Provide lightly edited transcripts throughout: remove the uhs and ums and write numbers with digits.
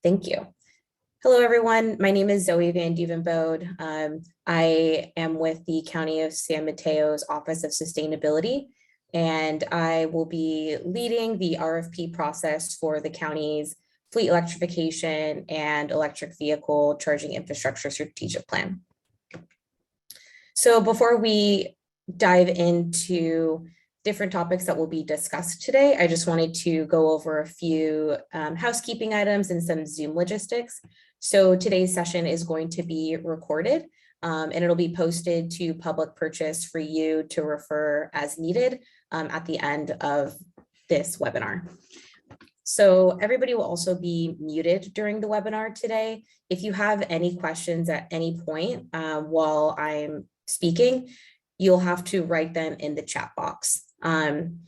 Thank you. Hello, everyone. My name is Zoe Van Duivenbode. I am with the County of San Mateo's Office of Sustainability, and I will be leading the RFP process for the county's fleet electrification and electric vehicle charging infrastructure strategic plan. So before we dive into different topics that will be discussed today, I just wanted to go over a few housekeeping items and some Zoom logistics. So today's session is going to be recorded and it'll be posted to public purchase for you to refer as needed at the end of this webinar. So everybody will also be muted during the webinar today. If you have any questions at any point while I'm speaking, you'll have to write them in the chat box. And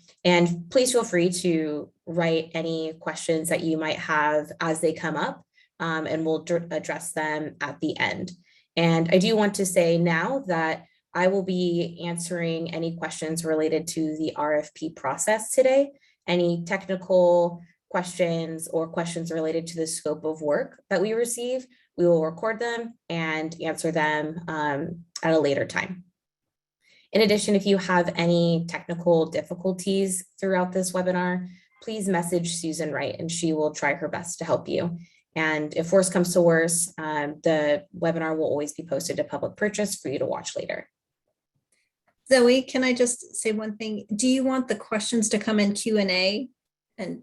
please feel free to write any questions that you might have as they come up, and we'll address them at the end. And I do want to say now that I will be answering any questions related to the RFP process today. Any technical questions or questions related to the scope of work that we receive, we will record them and answer them at a later time. In addition, if you have any technical difficulties throughout this webinar, please message Susan Wright and she will try her best to help you. And if worse comes to worse, the webinar will always be posted to public purchase for you to watch later. Zoe, can I just say one thing? Do you want the questions to come in Q&A and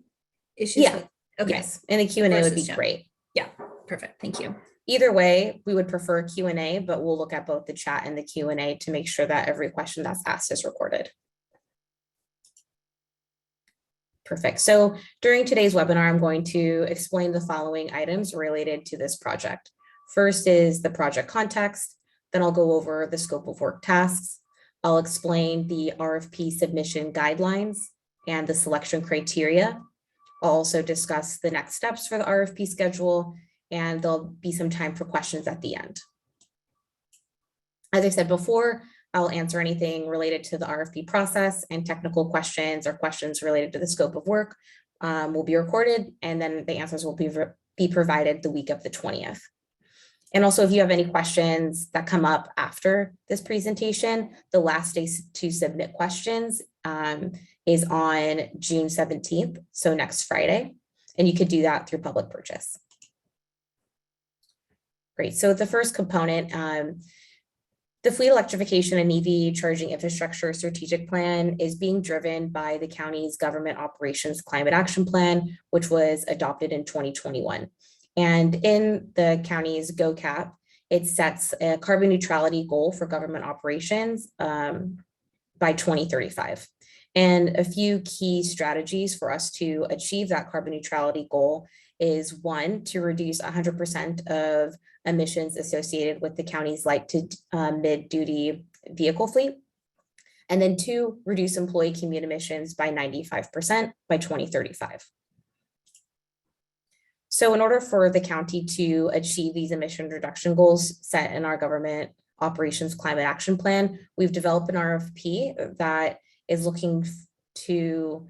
issues? Yeah, okay. Yes, and the Q&A would be great. Yeah, perfect, thank you. Either way, we would prefer Q&A, but we'll look at both the chat and the Q&A to make sure that every question that's asked is recorded. Perfect. So during today's webinar, I'm going to explain the following items related to this project. First is the project context, then I'll go over the scope of work tasks. I'll explain the RFP submission guidelines and the selection criteria. I'll also discuss the next steps for the RFP schedule, and there'll be some time for questions at the end. As I said before, I'll answer anything related to the RFP process, and technical questions or questions related to the scope of work will be recorded, and then the answers will be provided the week of the 20th. And also, if you have any questions that come up after this presentation, the last day to submit questions is on June 17th, so next Friday, and you could do that through public purchase. Great, so the first component, the fleet electrification and EV charging infrastructure strategic plan is being driven by the county's government operations climate action plan, which was adopted in 2021. And in the county's GoCap, it sets a carbon neutrality goal for government operations by 2035. And a few key strategies for us to achieve that carbon neutrality goal is one, to reduce 100% of emissions associated with the county's light to mid-duty vehicle fleet. And then two, reduce employee commute emissions by 95% by 2035. So in order for the county to achieve these emission reduction goals set in our government operations climate action plan, we've developed an RFP that is looking to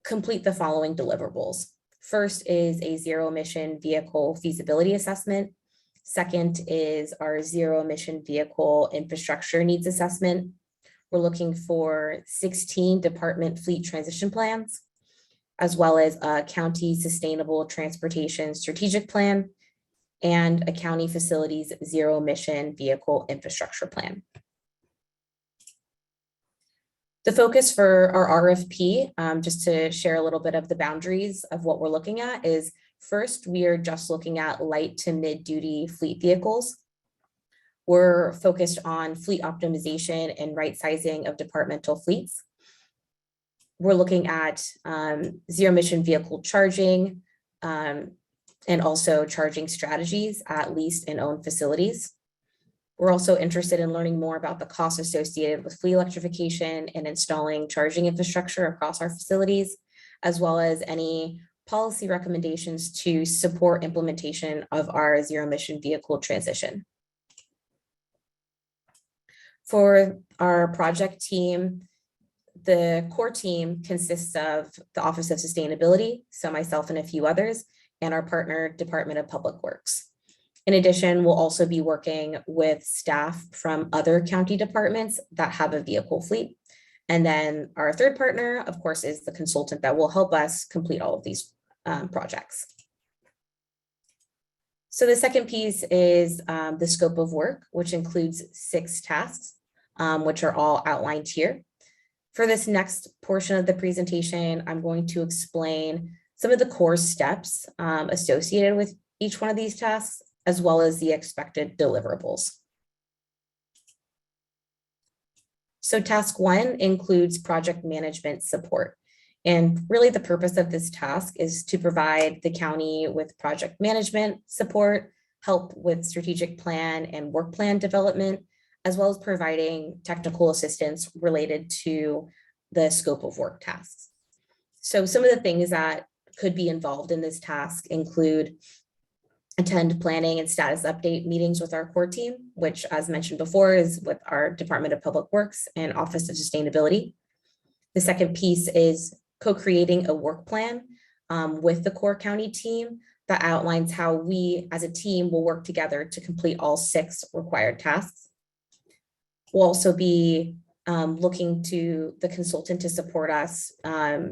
complete the following deliverables. First is a zero emission vehicle feasibility assessment. Second is our zero emission vehicle infrastructure needs assessment. We're looking for 16 department fleet transition plans, as well as a county sustainable transportation strategic plan and a county facilities zero emission vehicle infrastructure plan. The focus for our RFP, just to share a little bit of the boundaries of what we're looking at, is first, we are just looking at light to mid-duty fleet vehicles. We're focused on fleet optimization and right sizing of departmental fleets. We're looking at zero emission vehicle charging and also charging strategies at leased and owned facilities. We're also interested in learning more about the costs associated with fleet electrification and installing charging infrastructure across our facilities, as well as any policy recommendations to support implementation of our zero emission vehicle transition. For our project team, The core team consists of the Office of Sustainability, so myself and a few others, and our partner Department of Public Works. In addition, we'll also be working with staff from other county departments that have a vehicle fleet. And then our third partner, of course, is the consultant that will help us complete all of these projects. So the second piece is the scope of work, which includes 6 tasks, which are all outlined here. For this next portion of the presentation, I'm going to explain some of the core steps associated with each one of these tasks, as well as the expected deliverables. So task 1 includes project management support. And really the purpose of this task is to provide the county with project management support, help with strategic plan and work plan development, as well as providing technical assistance related to the scope of work tasks. So some of the things that could be involved in this task include attend planning and status update meetings with our core team, which, as mentioned before, is with our Department of Public Works and Office of Sustainability. The second piece is co-creating a work plan with the core county team that outlines how we as a team will work together to complete all 6 required tasks. We'll also be looking to the consultant to support us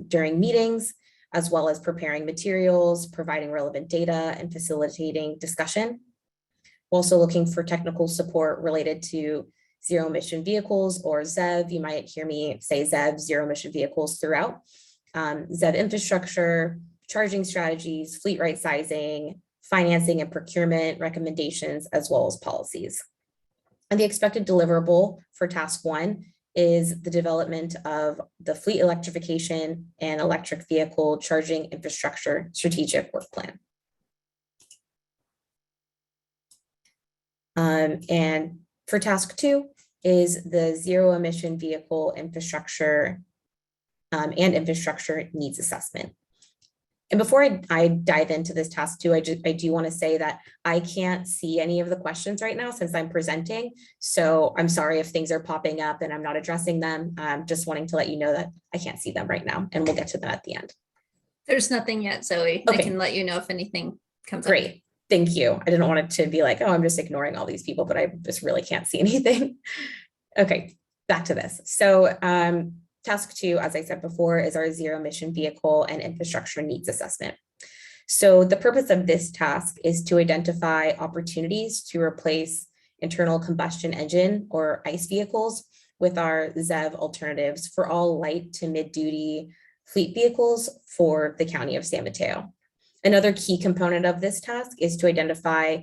during meetings, as well as preparing materials, providing relevant data, and facilitating discussion. We're also looking for technical support related to zero emission vehicles, or ZEV. You might hear me say ZEV, zero emission vehicles, throughout. ZEV infrastructure, charging strategies, fleet right sizing, financing and procurement recommendations, as well as policies. And the expected deliverable for task 1 is the development of the fleet electrification and electric vehicle charging infrastructure strategic work plan. And for task 2 is the zero emission vehicle infrastructure and infrastructure needs assessment. And before I dive into this task 2, I do want to say that I can't see any of the questions right now since I'm presenting. So I'm sorry if things are popping up and I'm not addressing them. I'm just wanting to let you know that I can't see them right now, and we'll get to them at the end. There's nothing yet, Zoe. Okay. I can let you know if anything comes up. Great. Thank you. I didn't want it to be like, oh, I'm just ignoring all these people, but I just really can't see anything. Okay, back to this. So task 2, as I said before, is our zero emission vehicle and infrastructure needs assessment. So the purpose of this task is to identify opportunities to replace internal combustion engine or ICE vehicles with our ZEV alternatives for all light to mid-duty fleet vehicles for the County of San Mateo. Another key component of this task is to identify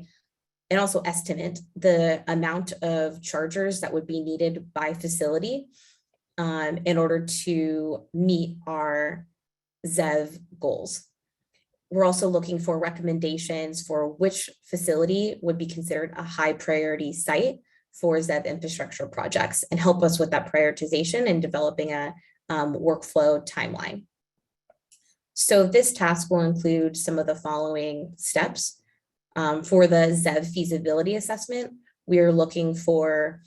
and also estimate the amount of chargers that would be needed by facility in order to meet our ZEV goals. We're also looking for recommendations for which facility would be considered a high priority site for ZEV infrastructure projects, and help us with that prioritization and developing a workflow timeline. So this task will include some of the following steps. For the ZEV feasibility assessment, we are looking for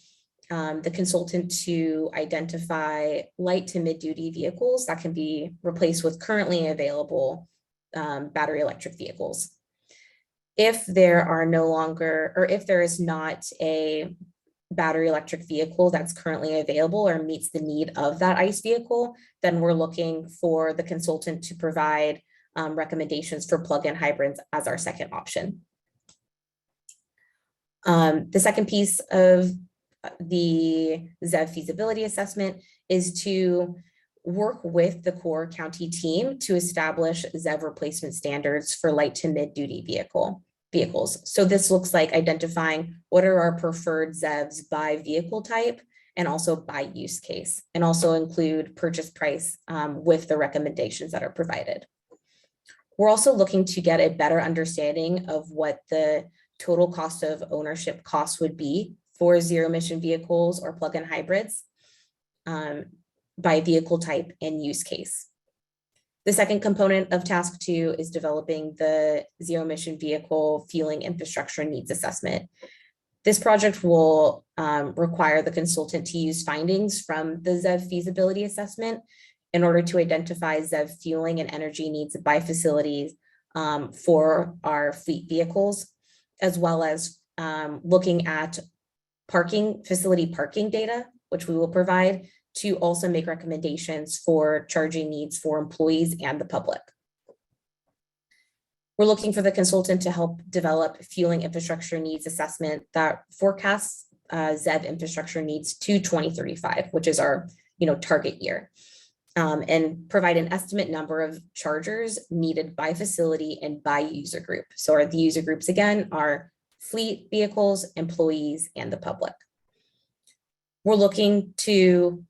the consultant to identify light to mid-duty vehicles that can be replaced with currently available battery electric vehicles. If there are no longer, or if there is not a battery electric vehicle that's currently available or meets the need of that ICE vehicle, then we're looking for the consultant to provide recommendations for plug-in hybrids as our second option. The second piece of the ZEV feasibility assessment is to work with the core county team to establish ZEV replacement standards for light to mid-duty vehicles. So this looks like identifying what are our preferred ZEVs by vehicle type and also by use case, and also include purchase price with the recommendations that are provided. We're also looking to get a better understanding of what the total cost of ownership costs would be for zero emission vehicles or plug-in hybrids by vehicle type and use case. The second component of task 2 is developing the zero emission vehicle fueling infrastructure needs assessment. This project will require the consultant to use findings from the ZEV feasibility assessment in order to identify ZEV fueling and energy needs by facilities for our fleet vehicles, as well as looking at facility parking data, which we will provide to also make recommendations for charging needs for employees and the public. We're looking for the consultant to help develop fueling infrastructure needs assessment that forecasts ZEV infrastructure needs to 2035, which is our target year, and provide an estimate number of chargers needed by facility and by user group. So the user groups again are fleet vehicles, employees, and the public. We're looking to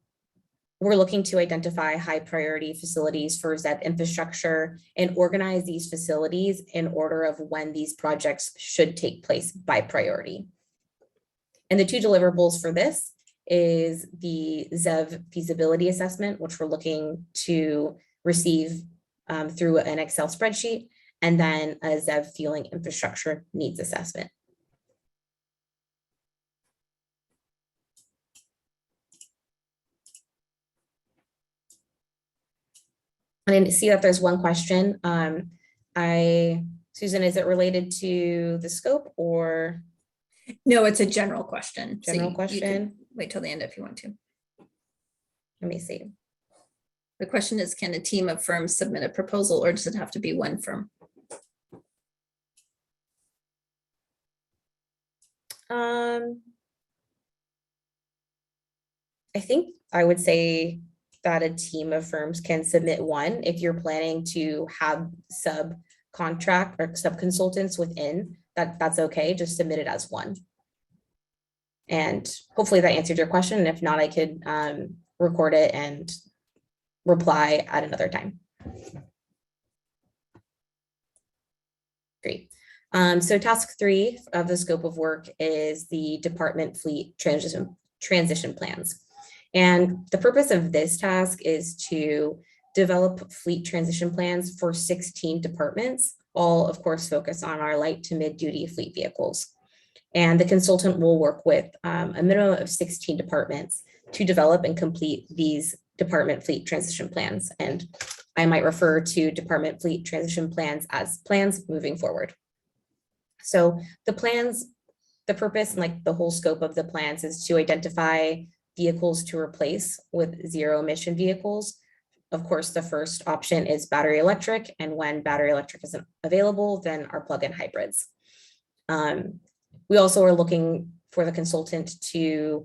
identify high priority facilities for ZEV infrastructure and organize these facilities in order of when these projects should take place by priority. And the two deliverables for this is the ZEV feasibility assessment, which we're looking to receive through an Excel spreadsheet, and then a ZEV fueling infrastructure needs assessment. I didn't see that there's one question. Susan, is it related to the scope or? No, it's a general question. General you question? can wait till the end if you want to. Let me see. The question is, can a team of firms submit a proposal, or does it have to be one firm? I think I would say that a team of firms can submit one if you're planning to have subcontract or sub-consultants within, that's okay, just submit it as one. And hopefully that answered your question. And if not, I could record it and reply at another time. Great. So task 3 of the scope of work is the department fleet transition plans. And the purpose of this task is to develop fleet transition plans for 16 departments, all of course focus on our light to mid duty fleet vehicles. And the consultant will work with a minimum of 16 departments to develop and complete these department fleet transition plans. And I might refer to department fleet transition plans as plans moving forward. So the plans, the purpose and like the whole scope of the plans is to identify vehicles to replace with zero emission vehicles. Of course, the first option is battery electric, and when battery electric isn't available, then our plug-in hybrids. We also are looking for the consultant to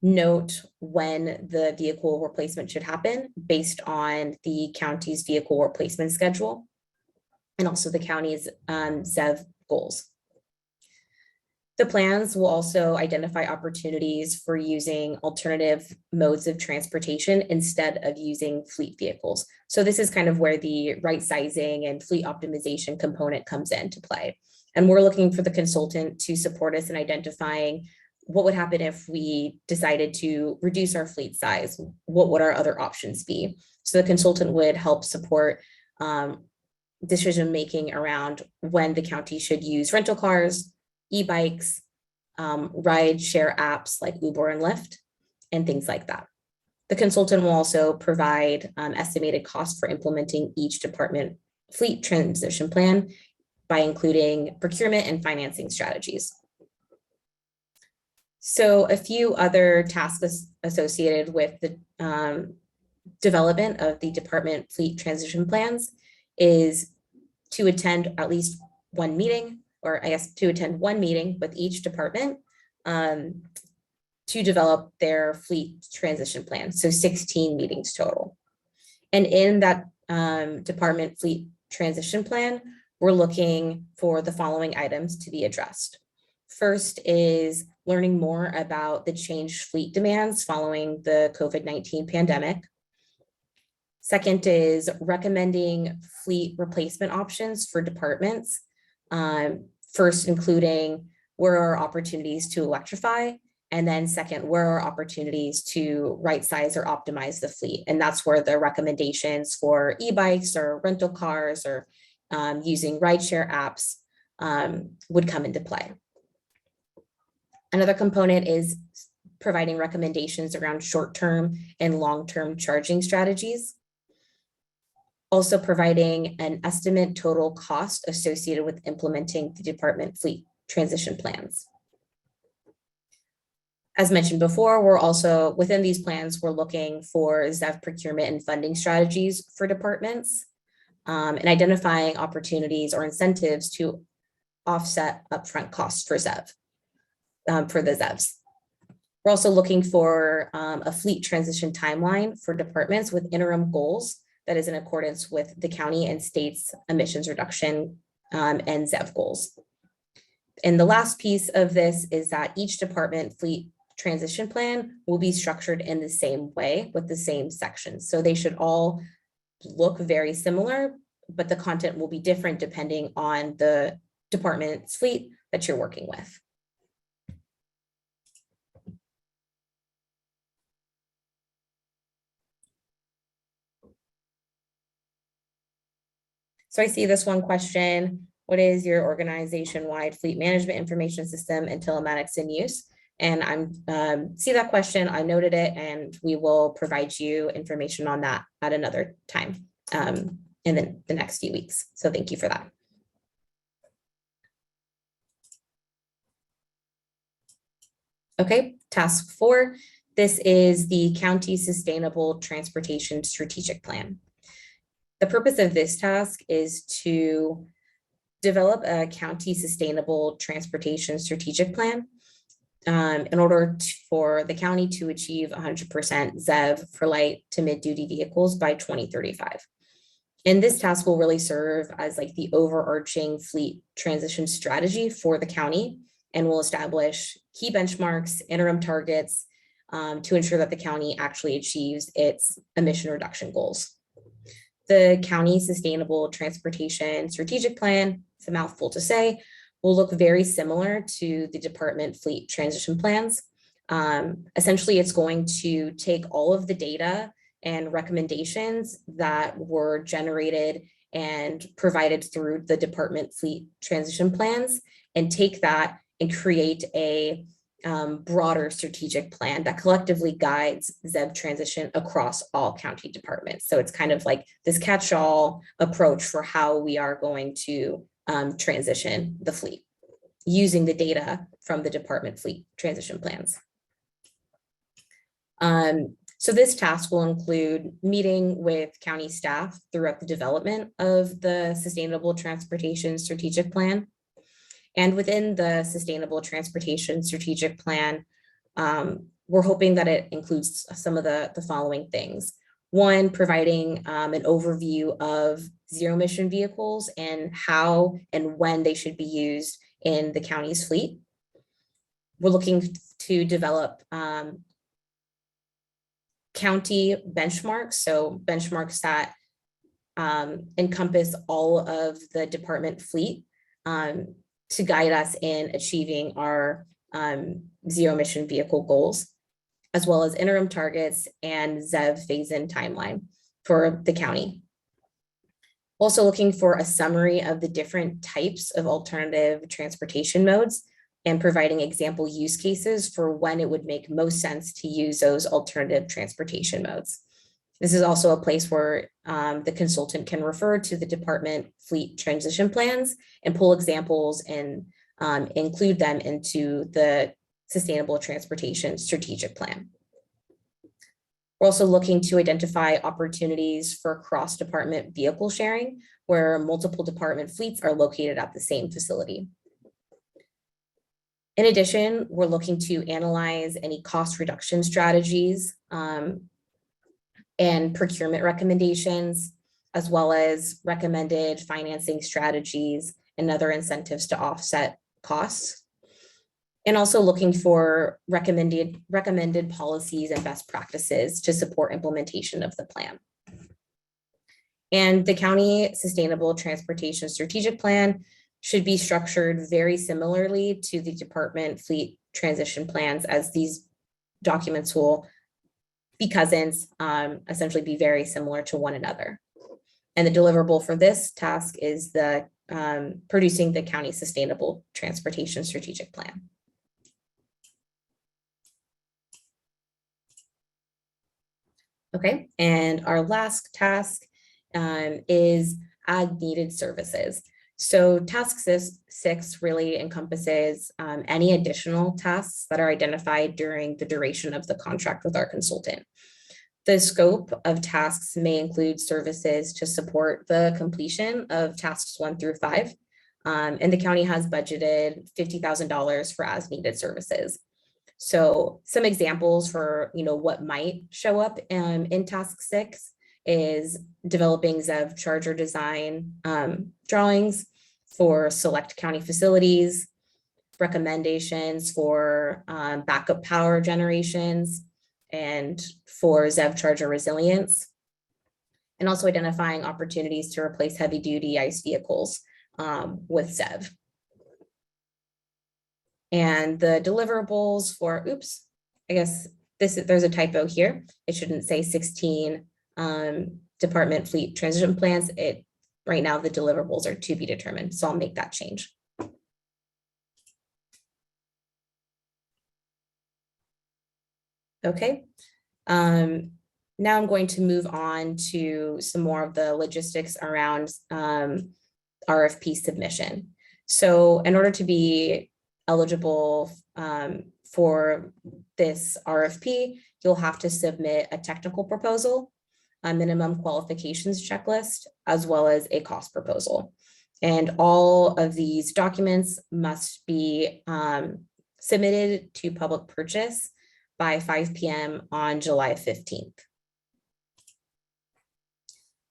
note when the vehicle replacement should happen based on the county's vehicle replacement schedule and also the county's ZEV goals. The plans will also identify opportunities for using alternative modes of transportation instead of using fleet vehicles. So this is kind of where the right sizing and fleet optimization component comes into play. And we're looking for the consultant to support us in identifying what would happen if we decided to reduce our fleet size. What would our other options be? So the consultant would help support decision-making around when the county should use rental cars, e-bikes, ride share apps like Uber and Lyft, and things like that. The consultant will also provide estimated costs for implementing each department fleet transition plan by including procurement and financing strategies. So a few other tasks associated with the development of the department fleet transition plans is to attend at least one meeting, or I guess to attend one meeting with each department to develop their fleet transition plan. So 16 meetings total. And in that department fleet transition plan, we're looking for the following items to be addressed. First is learning more about the changed fleet demands following the COVID-19 pandemic. Second is recommending fleet replacement options for departments. First, including where are opportunities to electrify, and then second, where are opportunities to right size or optimize the fleet. And that's where the recommendations for e-bikes or rental cars or using rideshare apps would come into play. Another component is providing recommendations around short-term and long-term charging strategies. Also providing an estimate total cost associated with implementing the department fleet transition plans. As mentioned before, we're also, within these plans, we're looking for ZEV procurement and funding strategies for departments, and identifying opportunities or incentives to offset upfront costs for ZEV, for the ZEVs. We're also looking for a fleet transition timeline for departments with interim goals that is in accordance with the county and state's emissions reduction and ZEV goals. And the last piece of this is that each department fleet transition plan will be structured in the same way with the same sections. So they should all look very similar, but the content will be different depending on the department's fleet that you're working with. So I see this one question: what is your organization-wide fleet management information system and telematics in use? And I'm see that question, I noted it, and we will provide you information on that at another time in the next few weeks. So thank you for that. Okay, task 4. This is the County Sustainable Transportation Strategic Plan. The purpose of this task is to develop a county sustainable transportation strategic plan in order for the county to achieve 100% ZEV for light to mid-duty vehicles by 2035. And this task will really serve as like the overarching fleet transition strategy for the county, and will establish key benchmarks, interim targets to ensure that the county actually achieves its emission reduction goals. The County Sustainable Transportation Strategic Plan, it's a mouthful to say, will look very similar to the department fleet transition plans. Essentially, it's going to take all of the data and recommendations that were generated and provided through the department fleet transition plans, and take that and create a broader strategic plan that collectively guides ZEV transition across all county departments. So it's kind of like this catch-all approach for how we are going to transition the fleet using the data from the department fleet transition plans. So this task will include meeting with county staff throughout the development of the Sustainable Transportation Strategic Plan. And within the Sustainable Transportation Strategic Plan, we're hoping that it includes some of the following things. One, providing an overview of zero emission vehicles and how and when they should be used in the county's fleet. We're looking to develop county benchmarks, so benchmarks that encompass all of the department fleet to guide us in achieving our zero emission vehicle goals, as well as interim targets and ZEV phase-in timeline for the county. Also looking for a summary of the different types of alternative transportation modes and providing example use cases for when it would make most sense to use those alternative transportation modes. This is also a place where the consultant can refer to the department fleet transition plans and pull examples and include them into the Sustainable Transportation Strategic Plan. We're also looking to identify opportunities for cross-department vehicle sharing, where multiple department fleets are located at the same facility. In addition, we're looking to analyze any cost reduction strategies and procurement recommendations, as well as recommended financing strategies and other incentives to offset costs. And also looking for recommended policies and best practices to support implementation of the plan. And the County Sustainable Transportation Strategic Plan should be structured very similarly to the department fleet transition plans, as these documents will be cousins, essentially be very similar to one another. And the deliverable for this task is the producing the County Sustainable Transportation Strategic Plan. Okay, and our last task is add needed services. So task 6 really encompasses any additional tasks that are identified during the duration of the contract with our consultant. The scope of tasks may include services to support the completion of tasks 1 through 5. And the county has budgeted $50,000 for as needed services. So some examples for what might show up in task 6 is developing ZEV charger design drawings for select county facilities, recommendations for backup power generations, and for ZEV charger resilience, and also identifying opportunities to replace heavy duty ICE vehicles with ZEV. And the deliverables for, I guess there's a typo here. It shouldn't say 16 department fleet transition plans. Right now the deliverables are to be determined. So I'll make that change. Okay. Now I'm going to move on to some more of the logistics around RFP submission. So in order to be eligible for this RFP, you'll have to submit a technical proposal, a minimum qualifications checklist, as well as a cost proposal. And all of these documents must be submitted to public purchase by 5 p.m. on July 15th.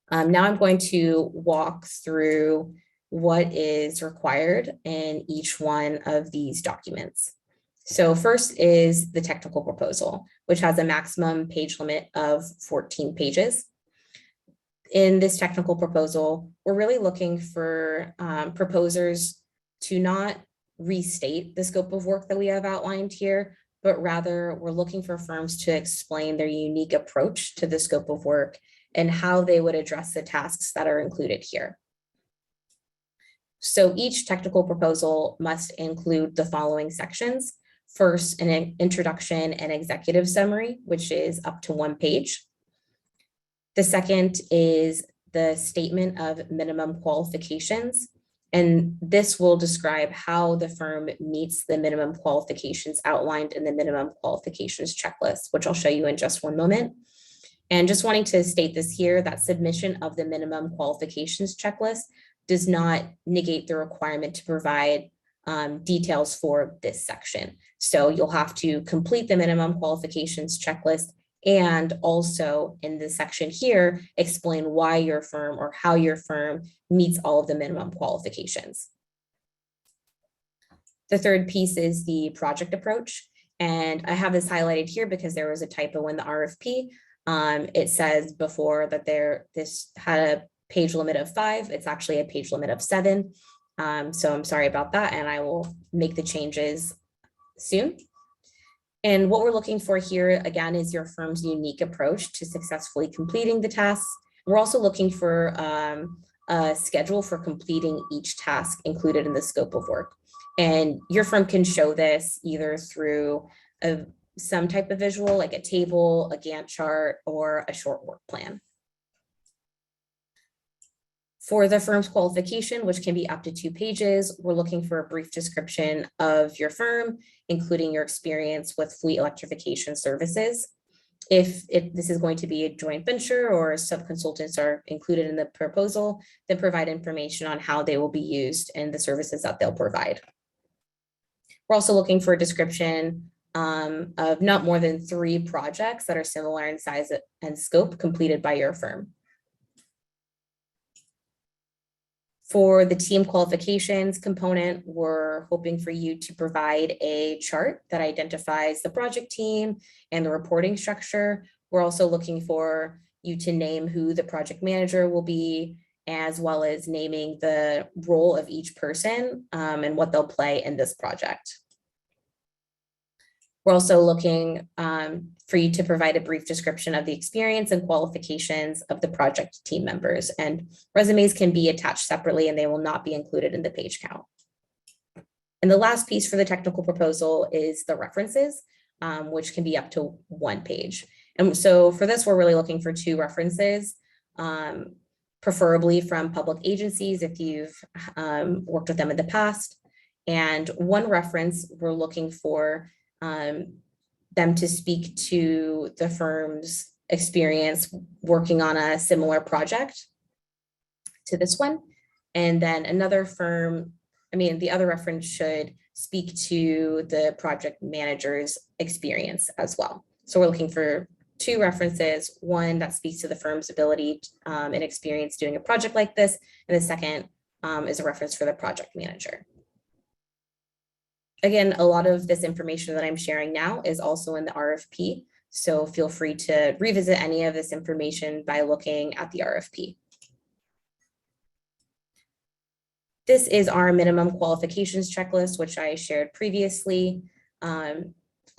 Now I'm going to walk through what is required in each one of these documents. So first is the technical proposal, which has a maximum page limit of 14 pages. In this technical proposal, we're really looking for proposers to not restate the scope of work that we have outlined here, but rather we're looking for firms to explain their unique approach to the scope of work and how they would address the tasks that are included here. So each technical proposal must include the following sections. First, an introduction and executive summary, which is up to 1 page. The second is the statement of minimum qualifications. And this will describe how the firm meets the minimum qualifications outlined in the minimum qualifications checklist, which I'll show you in just one moment. And just wanting to state this here, that submission of the minimum qualifications checklist does not negate the requirement to provide details for this section. So you'll have to complete the minimum qualifications checklist and also in this section here, explain why your firm or how your firm meets all of the minimum qualifications. The third piece is the project approach. And I have this highlighted here because there was a typo in the RFP. It says before that this had a page limit of 5. It's actually a page limit of 7. So I'm sorry about that, and I will make the changes soon. And what we're looking for here, again, is your firm's unique approach to successfully completing the tasks. We're also looking for a schedule for completing each task included in the scope of work. And your firm can show this either through some type of visual, like a table, a Gantt chart, or a short work plan. For the firm's qualification, which can be up to 2 pages, we're looking for a brief description of your firm, including your experience with fleet electrification services. If this is going to be a joint venture or sub-consultants are included in the proposal, then provide information on how they will be used and the services that they'll provide. We're also looking for a description of not more than 3 projects that are similar in size and scope completed by your firm. For the team qualifications component, we're hoping for you to provide a chart that identifies the project team and the reporting structure. We're also looking for you to name who the project manager will be, as well as naming the role of each person and what they'll play in this project. We're also looking for you to provide a brief description of the experience and qualifications of the project team members, and resumes can be attached separately and they will not be included in the page count. And the last piece for the technical proposal is the references, which can be up to 1 page. And so for this, we're really looking for 2 references, preferably from public agencies if you've worked with them in the past. And 1 reference, we're looking for them to speak to the firm's experience working on a similar project to this one. And then another firm, the other reference should speak to the project manager's experience as well. So we're looking for 2 references, 1 that speaks to the firm's ability and experience doing a project like this, and the second is a reference for the project manager. Again, a lot of this information that I'm sharing now is also in the RFP, so feel free to revisit any of this information by looking at the RFP. This is our minimum qualifications checklist, which I shared previously.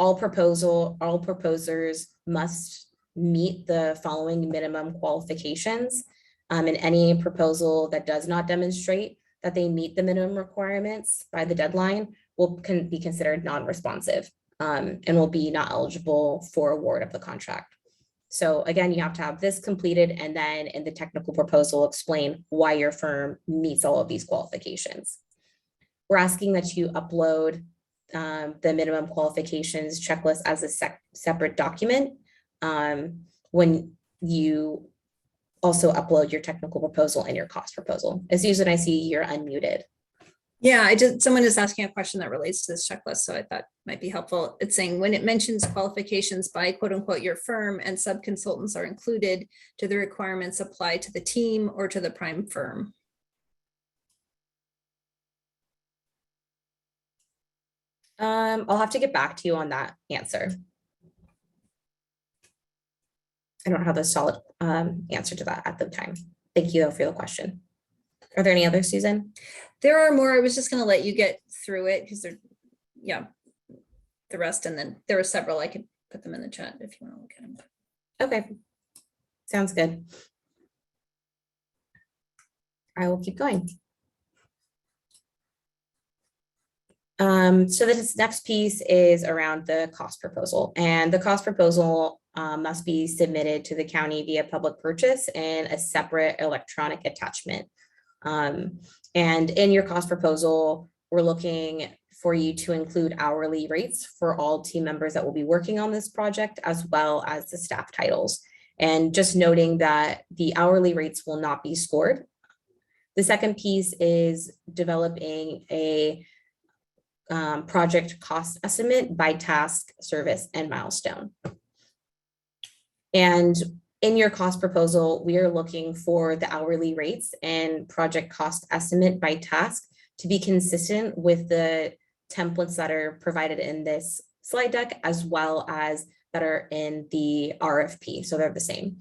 All proposers must meet the following minimum qualifications. And any proposal that does not demonstrate that they meet the minimum requirements by the deadline can be considered non-responsive and will be not eligible for award of the contract. So again, you have to have this completed, and then in the technical proposal, explain why your firm meets all of these qualifications. We're asking that you upload the minimum qualifications checklist as a separate document when you also upload your technical proposal and your cost proposal. As Susan, I see you're unmuted. Yeah, someone is asking a question that relates to this checklist, so I thought might be helpful. It's saying when it mentions qualifications by quote unquote your firm and sub-consultants are included, do the requirements apply to the team or to the prime firm? I'll have to get back to you on that answer. I don't have a solid answer to that at the time. Thank you though for the question. Are there any others, Susan? There are more. I was just going to let you get through it because the rest, and then there were several. I could put them in the chat if you want to look at them. Okay, sounds good. I will keep going. So this next piece is around the cost proposal, and the cost proposal must be submitted to the county via public purchase and a separate electronic attachment. And in your cost proposal, we're looking for you to include hourly rates for all team members that will be working on this project, as well as the staff titles. And just noting that the hourly rates will not be scored. The second piece is developing a project cost estimate by task, service, and milestone. And in your cost proposal, we are looking for the hourly rates and project cost estimate by task to be consistent with the templates that are provided in this slide deck, as well as that are in the RFP. So they're the same.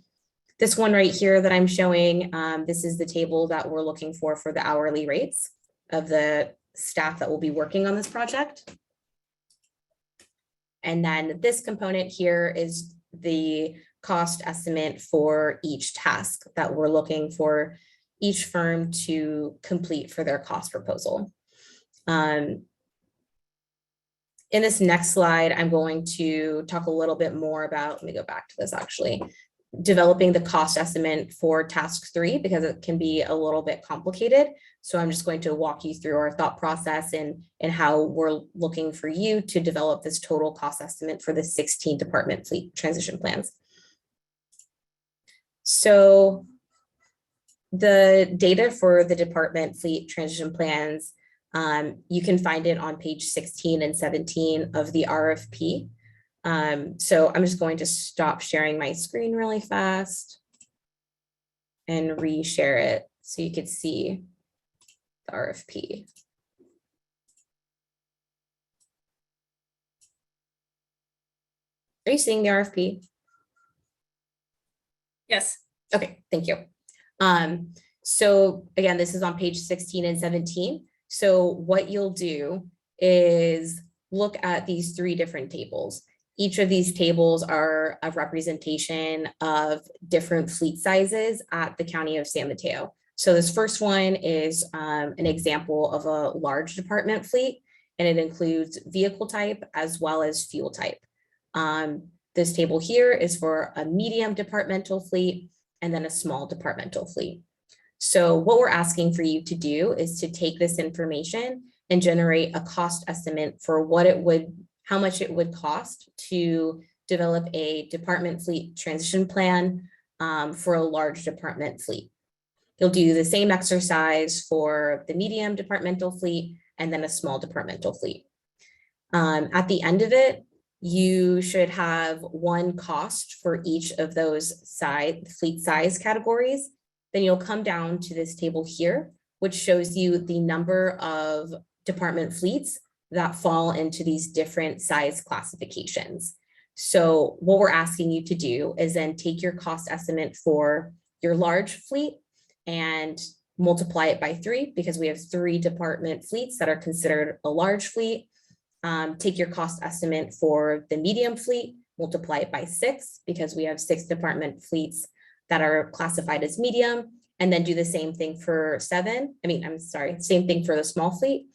This one right here that I'm showing, this is the table that we're looking for the hourly rates of the staff that will be working on this project. And then this component here is the cost estimate for each task that we're looking for each firm to complete for their cost proposal. In this next slide, I'm going to talk a little bit more about, let me go back to this actually, developing the cost estimate for task 3, because it can be a little bit complicated. So I'm just going to walk you through our thought process and how we're looking for you to develop this total cost estimate for the 16 department fleet transition plans. So the data for the department fleet transition plans, you can find it on page 16 and 17 of the RFP. So I'm just going to stop sharing my screen really fast and reshare it so you could see the RFP. Are you seeing the RFP? Yes. Okay, thank you. So again, this is on page 16 and 17. So what you'll do is look at these 3 different tables. Each of these tables are a representation of different fleet sizes at the County of San Mateo. So this first one is an example of a large department fleet, and it includes vehicle type as well as fuel type. This table here is for a medium departmental fleet and then a small departmental fleet. So what we're asking for you to do is to take this information and generate a cost estimate for how much it would cost to develop a department fleet transition plan for a large department fleet. You'll do the same exercise for the medium departmental fleet and then a small departmental fleet. At the end of it, you should have one cost for each of those fleet size categories. Then you'll come down to this table here, which shows you the number of department fleets that fall into these different size classifications. So what we're asking you to do is then take your cost estimate for your large fleet and multiply it by 3, because we have 3 department fleets that are considered a large fleet. Take your cost estimate for the medium fleet, multiply it by 6, because we have 6 department fleets that are classified as medium, and then do the same thing for same thing for the small fleet,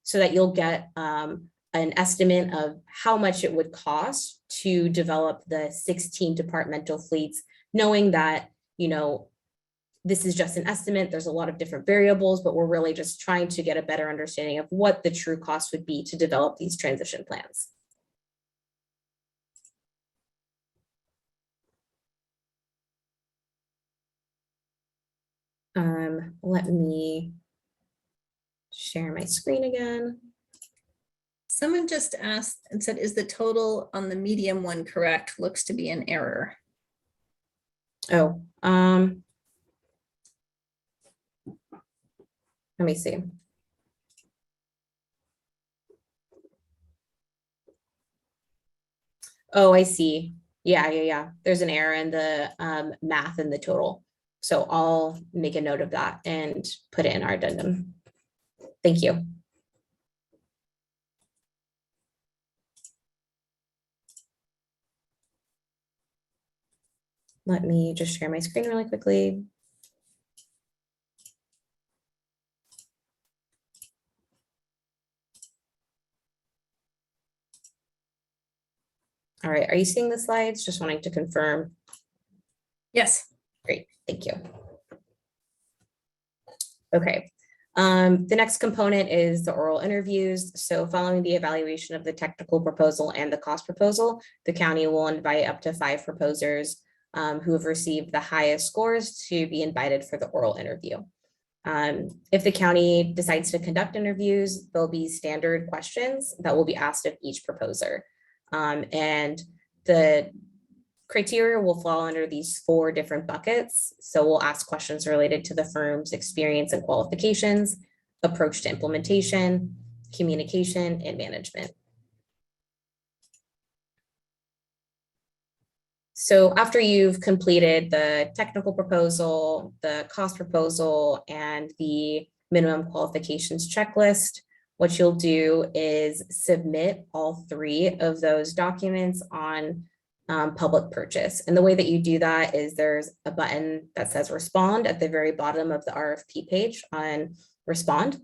so that you'll get an estimate of how much it would cost to develop the 16 departmental fleets, knowing that, this is just an estimate. There's a lot of different variables, but we're really just trying to get a better understanding of what the true cost would be to develop these transition plans. Let me share my screen again. Someone just asked and said, is the total on the medium one correct? Looks to be an error. Oh, let me see. Oh, I see. Yeah. There's an error in the math and the total. So I'll make a note of that and put it in our addendum. Thank you. Let me just share my screen really quickly. All right, are you seeing the slides? Just wanting to confirm. Yes. Great, thank you. Okay, the next component is the oral interviews. So following the evaluation of the technical proposal and the cost proposal, the county will invite up to 5 proposers who have received the highest scores to be invited for the oral interview. If the county decides to conduct interviews, there'll be standard questions that will be asked of each proposer. And the criteria will fall under these 4 different buckets. So we'll ask questions related to the firm's experience and qualifications, approach to implementation, communication, and management. So after you've completed the technical proposal, the cost proposal, and the minimum qualifications checklist, what you'll do is submit all 3 of those documents on public purchase. And the way that you do that is there's a button that says respond at the very bottom of the RFP page on respond,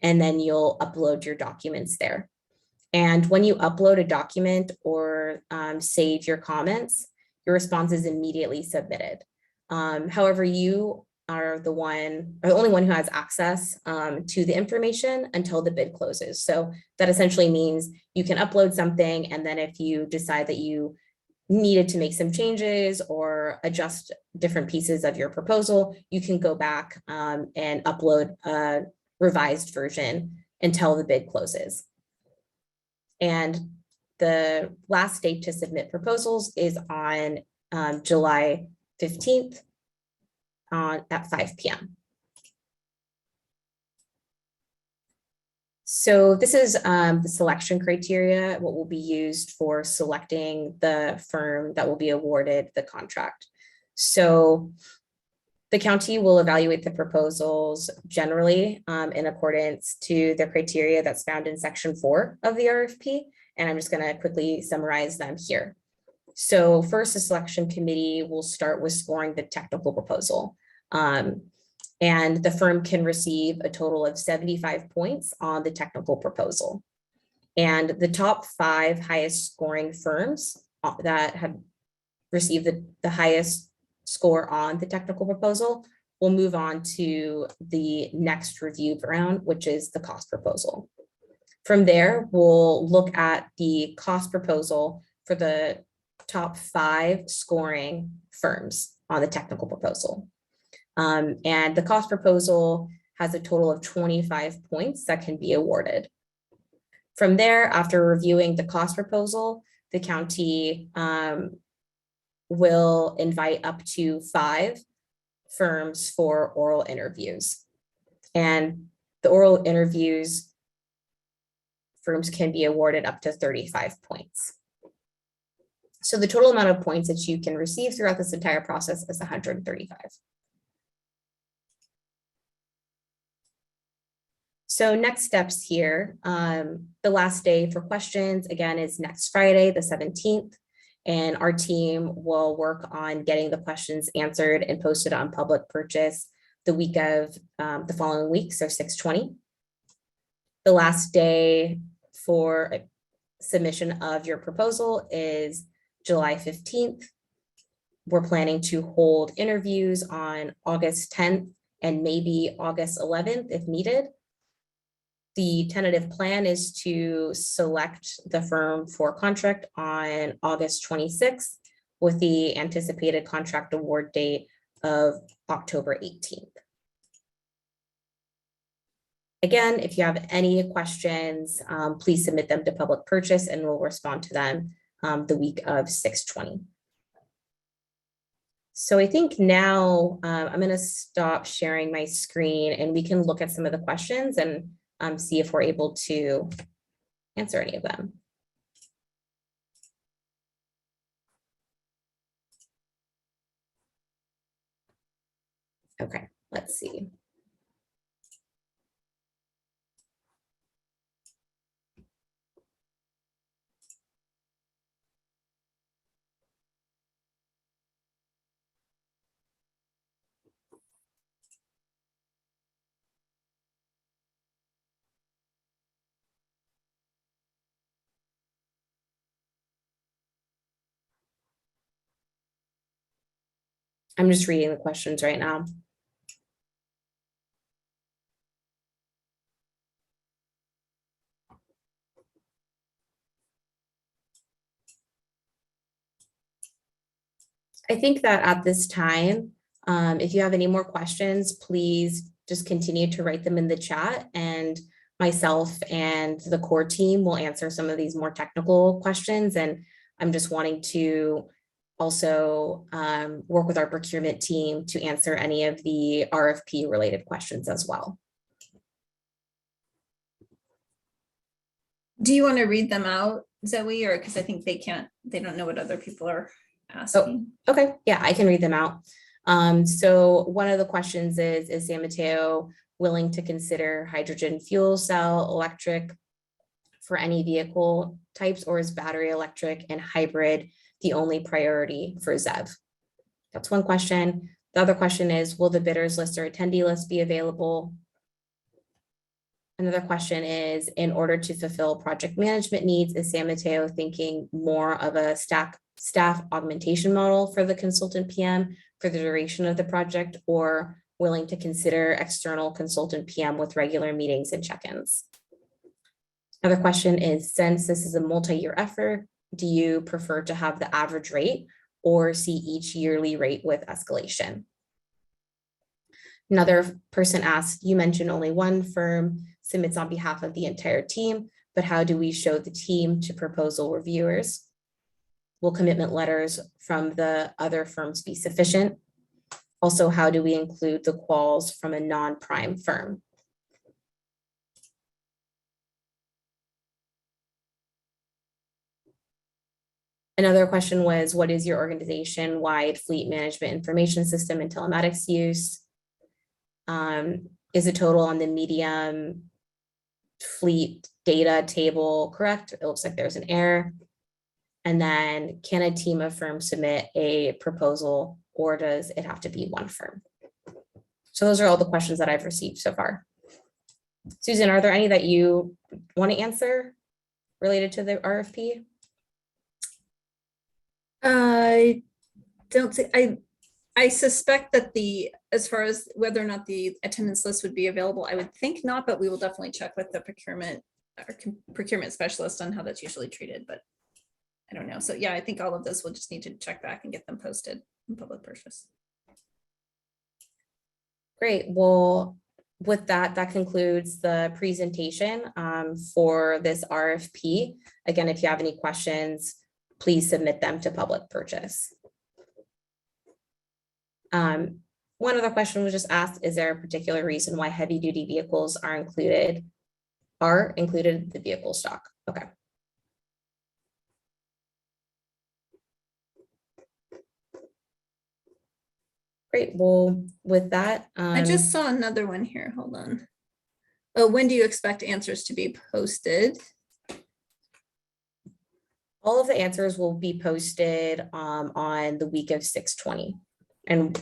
and then you'll upload your documents there. And when you upload a document or save your comments, your response is immediately submitted. However, you are the only one who has access to the information until the bid closes. So that essentially means you can upload something, and then if you decide that you needed to make some changes or adjust different pieces of your proposal, you can go back and upload a revised version until the bid closes. And the last date to submit proposals is on July 15th at 5 p.m. So this is the selection criteria, what will be used for selecting the firm that will be awarded the contract. So the county will evaluate the proposals generally in accordance to the criteria that's found in section 4 of the RFP. And I'm just going to quickly summarize them here. So first, the selection committee will start with scoring the technical proposal. And the firm can receive a total of 75 points on the technical proposal. And the top 5 highest scoring firms that had received the highest score on the technical proposal will move on to the next review round, which is the cost proposal. From there, we'll look at the cost proposal for the top 5 scoring firms on the technical proposal. And the cost proposal has a total of 25 points that can be awarded. From there, after reviewing the cost proposal, the county will invite up to 5 firms for oral interviews. And the oral interviews, firms can be awarded up to 35 points. So the total amount of points that you can receive throughout this entire process is 135. So next steps here, the last day for questions, again, is next Friday, the 17th. And our team will work on getting the questions answered and posted on public purchase the week of the following week, so 6/20. The last day for submission of your proposal is July 15th. We're planning to hold interviews on August 10th and maybe August 11th if needed. The tentative plan is to select the firm for contract on August 26th with the anticipated contract award date of October 18th. Again, if you have any questions, please submit them to public purchase and we'll respond to them the week of 6/20. So I think now I'm going to stop sharing my screen and we can look at some of the questions and see if we're able to answer any of them. Okay, let's see. I'm just reading the questions right now. I think that at this time, if you have any more questions, please just continue to write them in the chat and myself and the core team will answer some of these more technical questions. And I'm just wanting to also work with our procurement team to answer any of the RFP related questions as well. Do you want to read them out, Zoe, or because I think they don't know what other people are asking. Oh, okay, yeah, I can read them out. So one of the questions is San Mateo willing to consider hydrogen fuel cell electric for any vehicle types, or is battery electric and hybrid the only priority for ZEV? That's one question. The other question is, will the bidders list or attendee list be available? Another question is, in order to fulfill project management needs, is San Mateo thinking more of a staff augmentation model for the consultant PM for the duration of the project, or willing to consider external consultant PM with regular meetings and check-ins? Another question is, since this is a multi-year effort, do you prefer to have the average rate or see each yearly rate with escalation? Another person asked, you mentioned only one firm submits on behalf of the entire team, but how do we show the team to proposal reviewers? Will commitment letters from the other firms be sufficient? Also, how do we include the quals from a non-prime firm? Another question was, what is your organization-wide fleet management information system and telematics use? Is the total on the medium fleet data table correct? It looks like there's an error. And then, can a team of firms submit a proposal, or does it have to be one firm? So those are all the questions that I've received so far. Susan, are there any that you want to answer related to the RFP? I don't think, I suspect that as far as whether or not the attendance list would be available, I would think not, but we will definitely check with the procurement specialist on how that's usually treated, but I don't know. So yeah, I think all of this we'll just need to check back and get them posted in public purchase. Great. Well, with that, that concludes the presentation for this RFP. Again, if you have any questions, please submit them to public purchase. One other question was just asked, is there a particular reason why heavy duty vehicles are included in the vehicle stock? Okay. Great. Well, with that, I just saw another one here. Hold on. Oh, when do you expect answers to be posted? all of the answers will be posted on the week of 6/20. And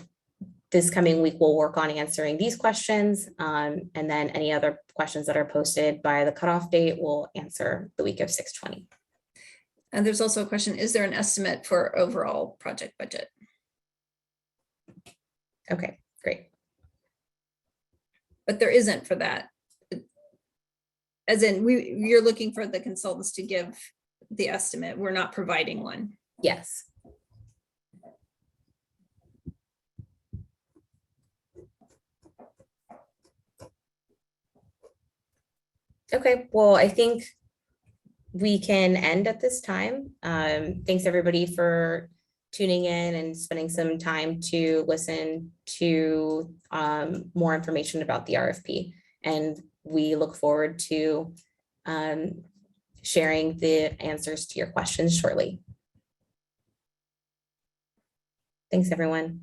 this coming week, we'll work on answering these questions. And then any other questions that are posted by the cutoff date, we'll answer the week of 6/20. And there's also a question, is there an estimate for overall project budget? Okay, great. But there isn't for that. As in, you're looking for the consultants to give the estimate. We're not providing one. Yes. Okay, well, I think we can end at this time. Thanks everybody for tuning in and spending some time to listen to more information about the RFP. And we look forward to sharing the answers to your questions shortly. Thanks, everyone.